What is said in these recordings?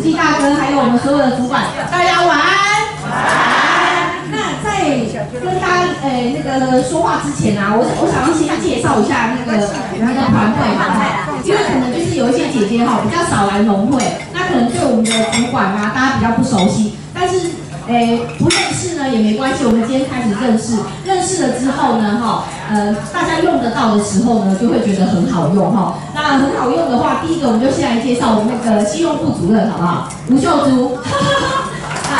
纪大哥，还有我们所有的主管，大家晚安。晚安。那在跟大家那个说话之前啊，我想要先介绍一下那个团队好不好？因为可能就是有一些姐姐哈比较少来农会，那可能对我们的主管啊大家比较不熟悉，但是不认识呢也没关系，我们今天开始认识，认识了之后呢大家用得到的时候呢就会觉得很好用哈。那很好用的话，第一个我们就先来介绍我们那个信用部主任好不好？吴秀珠。他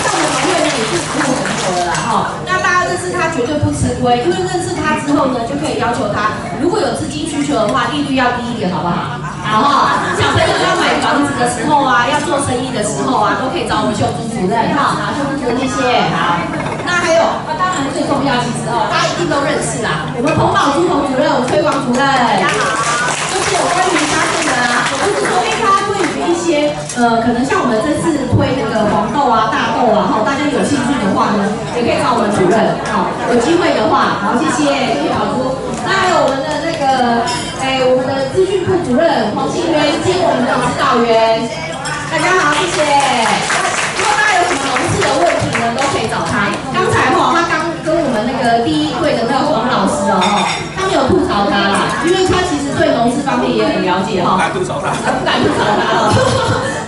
到我们农会呢也是服务很久了啦哈。那大家认识他绝对不吃亏，因为认识他之后呢，就可以要求他如果有资金需求的话，利率要低一点，好不好？好哈。小朋友要买房子的时候啊，要做生意的时候啊，都可以找我们秀珠主任哈。好，秀珠主任谢谢。好，那还有当然最重要，其实大家一定都认识啦，我们彭宝珠彭主任，我们推广主任，大家好。就是有关于发现的啊，就是说他对于一些可能像我们这次推那个黄豆啊、大豆啊，大家有兴趣的话呢，也可以找我们主任，有机会的话，好，谢谢宝珠。那还有我们的那个，我们的资讯部主任黄信源兼我们的指导员，大家好，谢谢。如果大家有什么农事的问题呢，都可以找他。刚才他刚跟我们那个第一队的那个黄老师他没有吐槽他啦，因为他其实对农事方面也很了解哈。不敢吐槽他，不敢吐槽他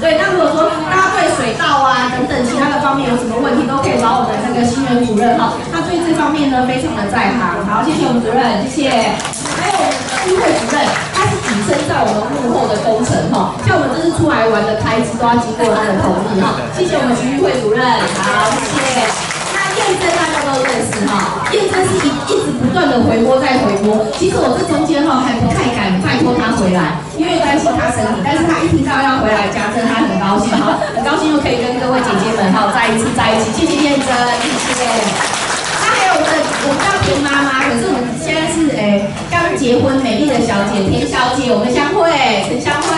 对，那如果说大家对水稻啊等等其他的方面有什么问题，都可以找我们那个新源主任哈。他对这方面呢非常的在行。好，谢谢我们主任，谢谢。还有我们的副会主任，他是底身在我们幕后的工程哈。像我们这次出来玩的开支都要经过他的同意哈。谢谢我们徐玉慧主任，好，谢谢。验证大家都认识哈，验证是一直不断的回播再回播。其实我这中间还不太敢拜托他回来，因为担心他身体。但是他一听到要回来家政，他很高兴哈，很高兴又可以跟各位姐姐们再一次在一起。谢谢验证，谢谢。那还有我们叫田妈妈，可是我们现在是刚结婚美丽的小姐田小姐，我们相会陈相会。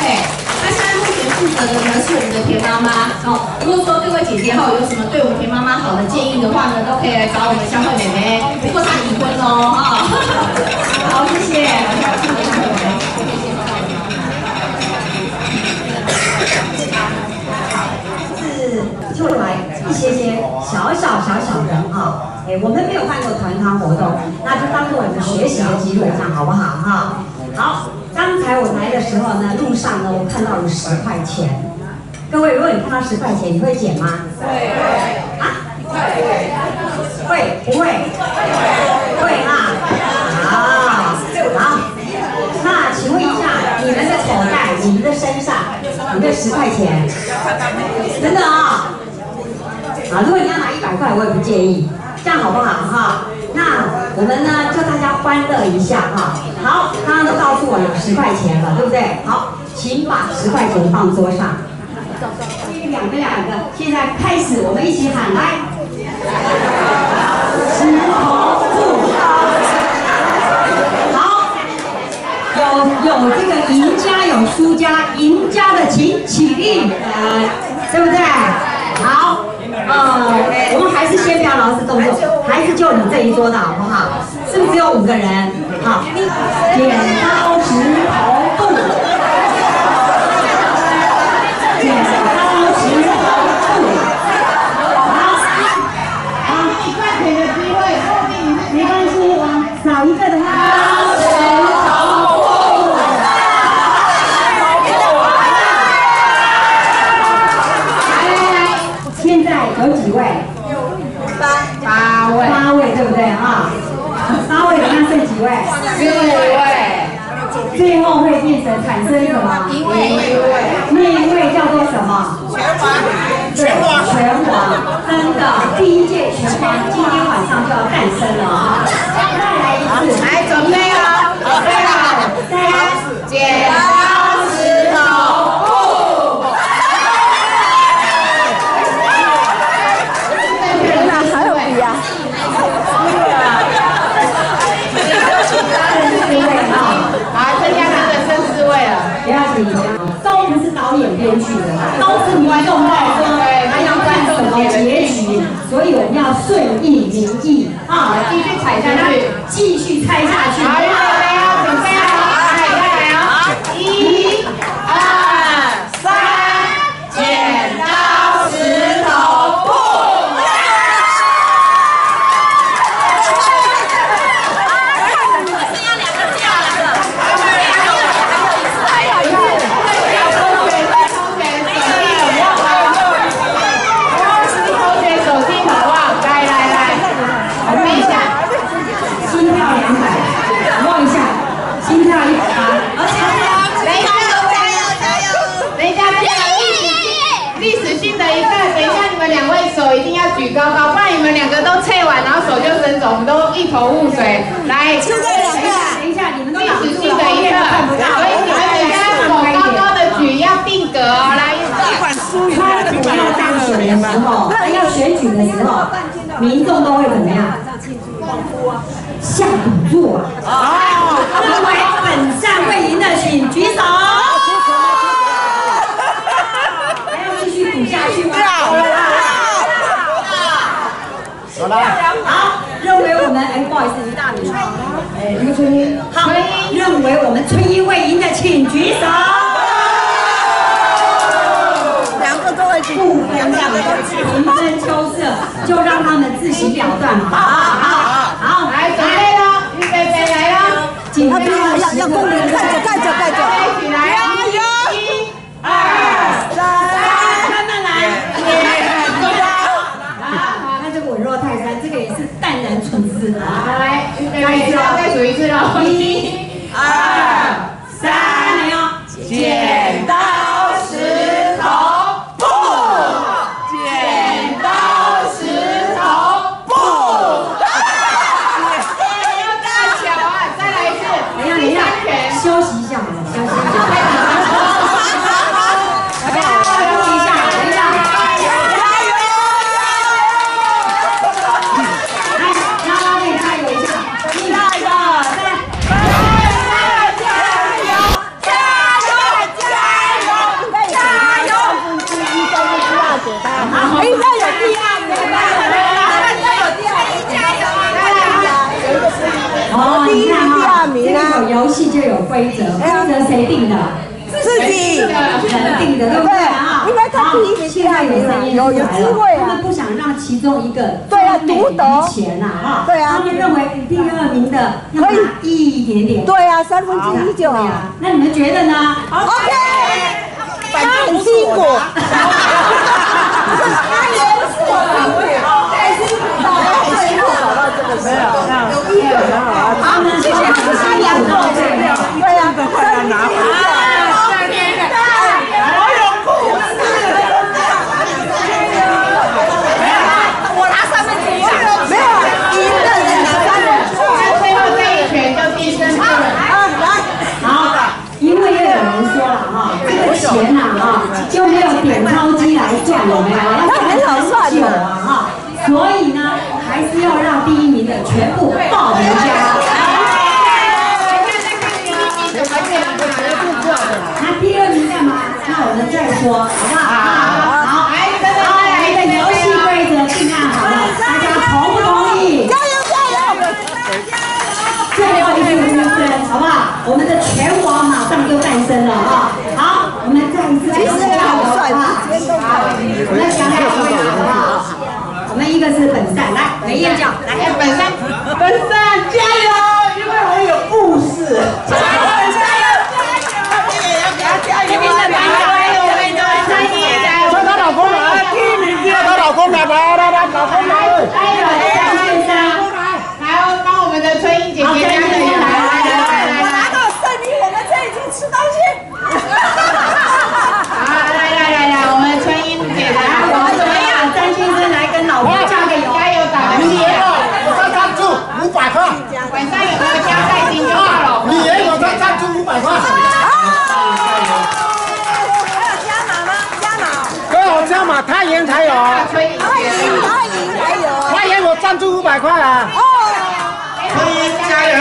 那现在目前负责的呢是我们的田妈妈。如果说各位姐姐有什么对我们田妈妈好的建议的话呢，都可以来找我们相会妹妹。不过她已婚好，谢谢。就来一些小人我们没有办过团康活动，那就当做我们学习的机会，这样好不好哈？好，刚才我来的时候呢，路上呢我看到有10块钱。各位，如果你看到10块钱，你会捡吗？会。会不会？会啊。好。那请问一下，你们的口袋、你们的身上有没有10块钱？真的如果你要拿100块，我也不介意，这样好不好哈？那我们呢，就大家欢乐一下哈。好，刚刚都告诉我有10块钱了，对不对？好，请把10块钱放桌上。两个，现在开始，我们一起喊来。石头布。好，有这个赢家有输家，赢家的请起立，对不对？好。我们还是先不要劳师动众，还是就你这一桌的好不好？是不是只有5个人？好，剪刀石头布，剪刀石头布。好，1块钱的机会，没关系，少一个的话。有几位？8位，对不对8位，那剩几位？4位。最后会产生什么？1位。那一位叫做什么？拳王。真的，第1届拳王今天晚上就要诞生了再来一次，来准备了，2、3，剪刀石头布。还有笔啊！好，剩下剩4位了，不要紧张，都不是导演编剧的，都是观众在说他要看什么结局，所以我们要顺应民意继续踩下去，继续猜下去。好，没有，准备好，来，1、2、3。总都一头雾水。来，就这2个，等一下，你们都挡住了，所以你们等一下手高高的举，要定格哦。来，一款书语，他主要当选的时候，他要选举的时候，民众都会怎么样？下赌注啊！认为本站会赢的，请举手。还要继续赌下去吗？好了，好，认为我们不好意思，你大名，那个春英，好，认为我们春英会赢的，请举手。2个都会举，不分两个都举，平分秋色，就让他们自行了断嘛。好，来准备了，预备备来了，紧张要公平，带着，一起来哦！1、2、3，慢慢来。看这个稳若泰山，这个也是淡然处之的。来，预备备，再数一次喽！1、2、3，没有，剪刀石头布，剪刀石头布。要大巧啊！再来一次，等一下，休息一下好了，休息一下。游戏就有规则，规则谁定的？自己人定的，对不对啊？应该他第一名，现在有声音出来了，他们不想让其中一个独得钱呐，哈。对啊，他们认为第2名的要拿一点点。对啊，1/3就好。那你们觉得呢 ？OK， 他很辛苦。没有，他们谢谢2个，对呀，快要拿回我拿1/3啊！没有，赢的人拿3/4，最后这一拳就第3个人。好，因为又有人说了哈，这个钱呐就没有点钞机来算，有没有？他很好算的哈，所以呢，还是要让第1名的全部报回家。那第2名干嘛？那我们再说，好不好？好，我们的游戏规则定案好了，大家同不同意？加油加油！最后一次呼声，好不好？我们的拳王马上就诞生了啊！好，我们再一次加油，好不好？我们想想好不好？我们一个是本善，来，梅艳讲，来，本善加油，因为我有故事。加油！她老公来，第1名第2，她老公来，来，老公来。来哦，帮我们的春英姐姐加油！来，拿到胜利，我们这已经吃东西。好，来，我们春英姐姐，我们怎么样？詹先生来跟老婆加个油，加油打个气啊！我再赞助500块，晚上有没有加菜金就好了。你也有再赞助500块。加码，他赢才有啊！春英姐姐，他赢我赞助500块啊！春英加油！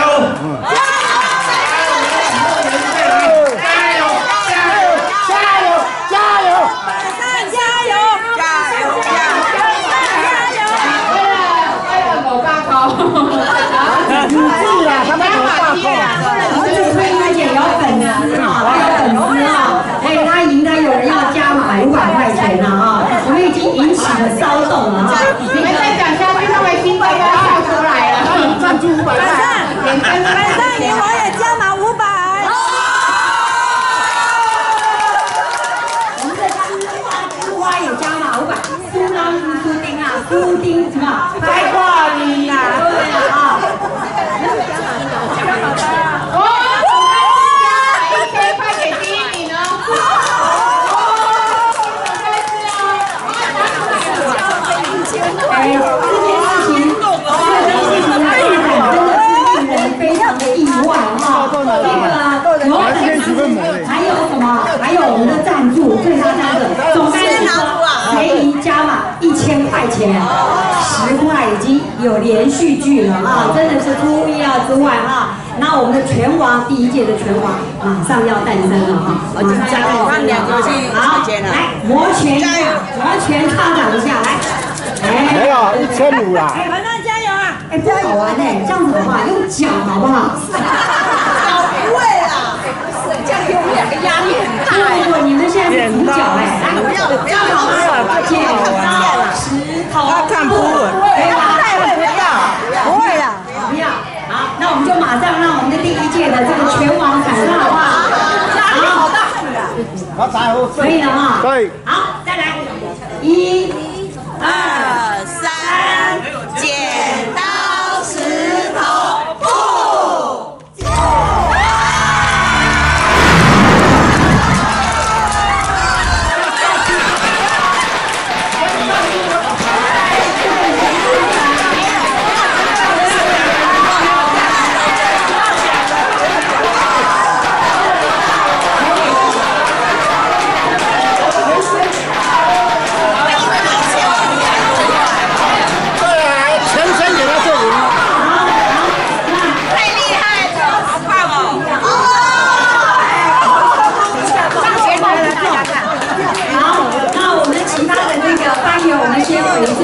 还有我们的赞助，最大赞助，总干事陪您加码1000块钱，10块已经有连续剧了啊，真的是出乎意料之外啊。那我们的拳王第1届的拳王马上要诞生了啊，马上要诞生了。好，来摩拳擦掌一下，来。没有1500啦。团长加油啊！哎，不好玩哎，这样子的话用脚好不好？脚不会啦，这样给我们2个压力很大。如果你们现在是主角哎，来，不要好玩，剪刀石头布，可以吗？不会啦，不要。好，那我们就马上让我们的第1届的这个拳王产生好不好？压力好大。可以了哈。可以。好，再来，1、2、3，剪刀石头布。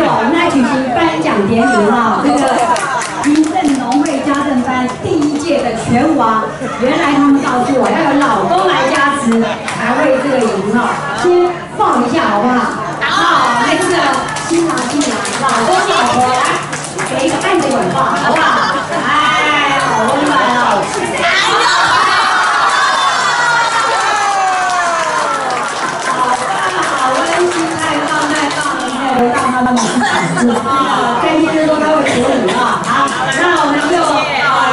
我们来举行颁奖典礼哈，这个平镇农会家政班第1届的拳王，原来他们告诉我要有老公来加持才会这个赢哈，先放一下好不好？好，来这个新郎新娘，老公老婆来给一个爱的拥抱，好不好？哎，好温暖哦。让他们开心的说他会处理啊。好，那我们就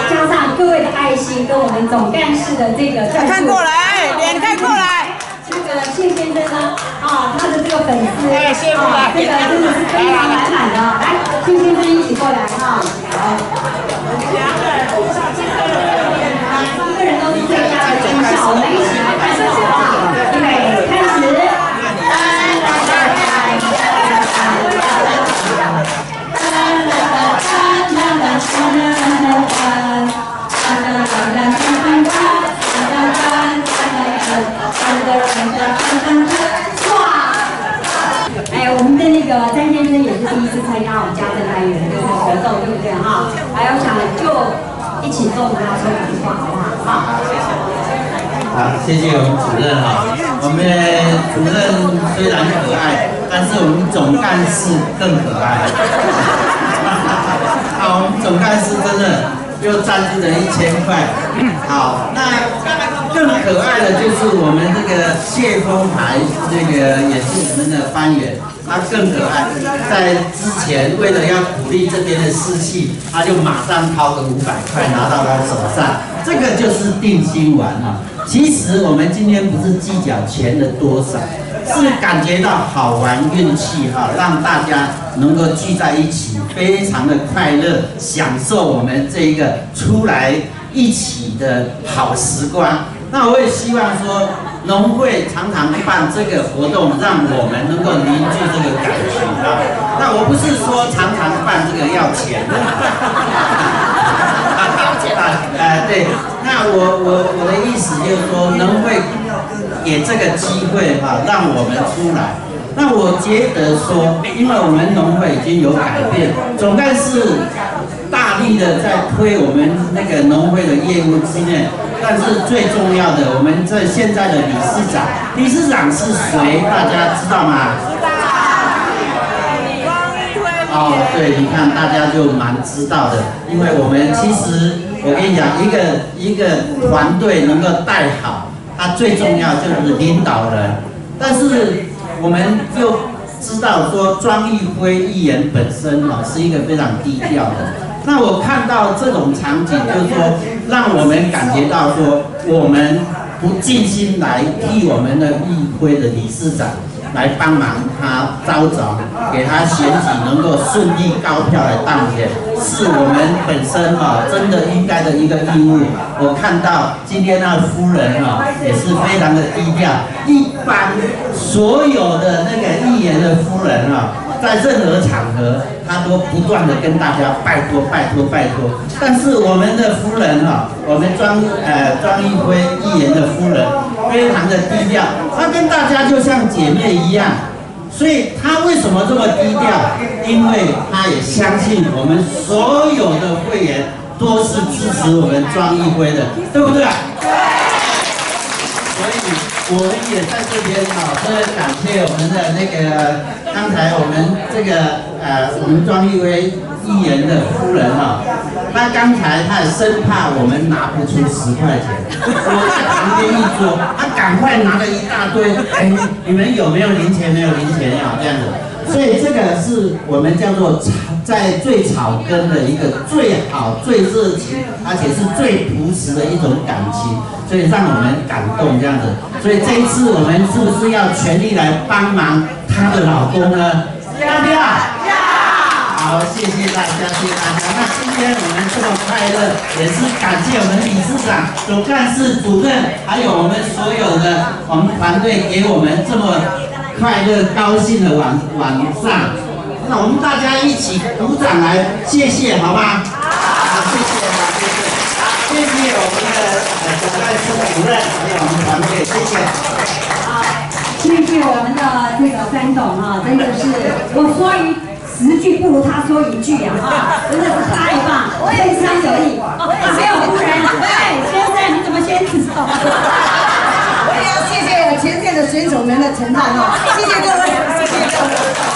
加上各位的爱心跟我们总干事的这个赞助。看过来，脸看过来。这个谢先生呢，他的这个粉丝，这个真的是非常满满的。来，谢先生一起过来哈。好，一个人都是最佳的功效，我们一起来看好不好？预备，开始。哎，我们的那个詹先生也是第1次参加我们家政单元的这个活动，对不对哈？还有想就一起跟我们要说2句话，好不好？好，谢谢我们主任哈。我们主任虽然可爱，但是我们总干事更可爱。好，我们总干事真的又赞助了1000块。好，那更可爱的就是我们这个谢峰台，这个也是我们的班员，他更可爱。在之前为了要鼓励这边的士气，他就马上掏个500块拿到他手上，这个就是定心丸啊。其实我们今天不是计较钱的多少，是感觉到好玩运气哈，让大家能够聚在一起，非常的快乐，享受我们这一个出来一起的好时光。那我也希望说，农会常常办这个活动，让我们能够凝聚这个感情啊。那我不是说常常办这个要钱的。对，那我的意思就是说，农会给这个机会哈，让我们出来。那我觉得说，因为我们农会已经有改变，总干事大力的在推我们那个农会的业务之内，但是最重要的，我们这现在的理事长是谁？大家知道吗？哦，对，你看大家就蛮知道的，因为我们其实我跟你讲，一个团队能够带好，它最重要就是领导人。但是我们又知道说，庄玉辉议员本身是一个非常低调的。那我看到这种场景，就是说让我们感觉到说，我们不尽心来替我们的议会的理事长来帮忙他招找，给他选举能够顺利高票来当选，是我们本身真的应该的一个义务。我看到今天那夫人也是非常的低调，一般所有的那个议员的夫人在任何场合，他都不断的跟大家拜托拜托拜托。但是我们的夫人我们庄义辉议员的夫人非常的低调，她跟大家就像姐妹一样。所以她为什么这么低调？因为她也相信我们所有的会员都是支持我们庄义辉的，对不对？所以我们也在这边真的感谢我们的那个刚才我们这个我们庄义辉议员的夫人他刚才他也生怕我们拿不出10块钱，我在旁边一桌，他赶快拿了一大堆，你们有没有零钱？没有零钱这样子。所以这个是我们叫做在最草根的一个最好、最热情，而且是最朴实的一种感情，所以让我们感动这样子。所以这一次我们是不是要全力来帮忙她的老公呢？要不要？要。好，谢谢大家，谢谢大家。那今天我们这么快乐，也是感谢我们理事长、总干事、主任，还有我们所有的我们团队给我们这么快乐、高兴的晚上。那我们大家一起鼓掌来，谢谢，好吗？好，谢谢，谢谢我们的总干事主任，还有我们团队，谢谢。谢谢我们的这个詹董真的是我说10句不如他说1句真的是太棒，非常有力。还有夫人，先生你怎么先知道？我也要谢谢前线的选手们的承担谢谢各位，谢谢各位。